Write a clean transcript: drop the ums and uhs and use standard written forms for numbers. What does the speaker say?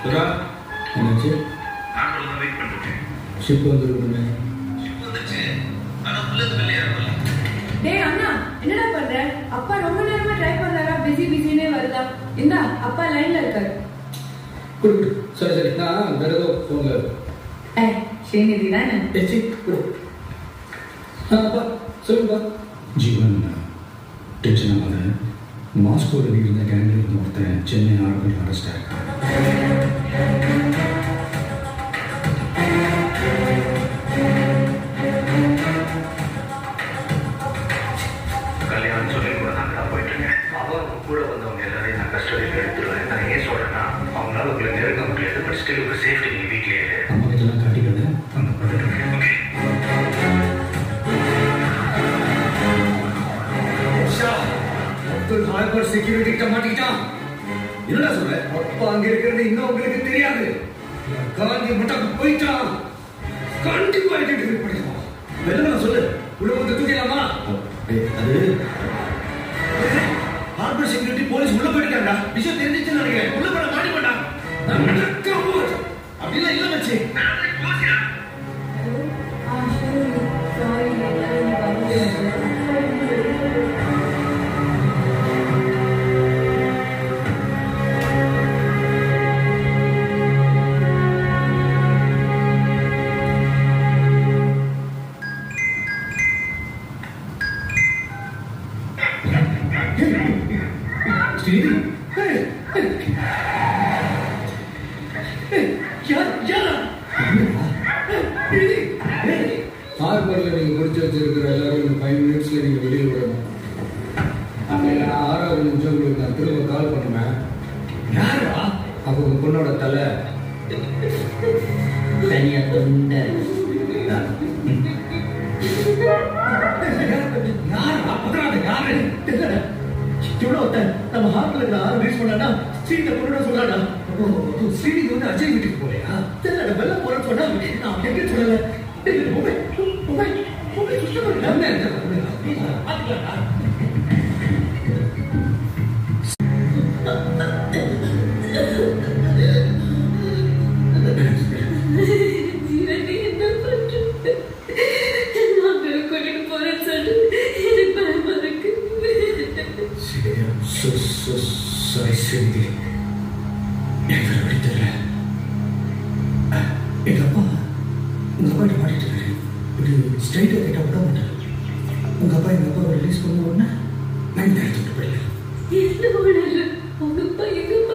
என்னாச்சு? ஷிப் வந்துருக்குமே. டேய் அண்ணா, என்னடா பண்ற? அப்பா ரொம்ப நேரமா ட்ரை பண்றாரா, பிஸினே வருதா? இந்தா அப்பா லைன்ல இருக்காரு. குடு. சரி நான் வேற ஏதோ போன்ல. ஸ்ரீநிதி தானே? ஏச்சி குடு. அப்பா சொல்லுப்பா. ஜீவன் டென்ஷன் ஆகாத. மாஸ்கோவில் இருந்த கேங்கில் இருந்த ஒருத்தன் சென்னை ஆர்மியில் அரெஸ்ட் ஆயிருக்கான். கல்யாணம் சொல்லி கூட நான் போயிட்டு இருக்கேன். அவங்க கூட வந்தவங்க எல்லாரையும் நான் கஸ்டடியில் எடுத்துருவேன். நான் ஏன் சொல்றேன்னா அவங்களால உங்களை நெருங்க முடியாது. பட் ஸ்டில் உங்க சேஃப்டி நீங்க வீட்லயே அம்மா இதெல்லாம் காட்டிக்கிறத அங்கே பண்ணிட்டு இருக்கேன். ஹார்பர் செக்யூரிட்டி கிட்ட மாட்டிக்கிட்டான். என்னடா சொல்ற? அப்பா அங்க இருக்கிறது இன்னும் உங்களுக்கு தெரியாது. காந்தி மட்டும் போயிட்டான். கண்டிப்பா ஐடென்டிஃபை பண்ணிடுவான். வெள்ளமா சொல்லு. உள்ள வந்து தூக்கிடலாமா? அது ஹார்பர் செக்யூரிட்டி போலீஸ் உள்ள போயிட்டாங்கடா. விஷயம் தெரிஞ்சிச்சுன்னு நினைக்கிறேன். உள்ள போட மாட்டி மாட்டான். அப்படிலாம் இல்ல வச்சு ஹார்பரில் நீங்கள் பிடிச்சி வச்சிருக்கிற எல்லாரும் 5 மினிட்ஸில் நீங்கள் வெளியே விடணும். அப்போ இல்லைனா 6வது நிமிஷம் உங்களுக்கு நான் திரும்ப கால் பண்ணுவேன். யாரா? அப்போ உங்கள் பொண்ணோட தலை தனியாக தொண்டை நம்ம ஹார்ட்ல ரீச் பண்ணா ஸ்ரீத பொண்ணு சொல்றாடா. ஸ்ரீதி வந்து அஜய் வீட்டுக்கு போறியா? தெரியல வெள்ள போறேன்னு சொன்னா நான் எங்க சொல்லல. எங்க அப்பா பாடிட்டு இருக்காரு. இப்படி ஸ்ட்ரைட்டாக கேட்டால் விட மாட்டார். உங்கள் அப்பா எங்கள் அப்பாவை ரிலீஸ் பண்ண உடனே நான் இந்த இடத்துக்கு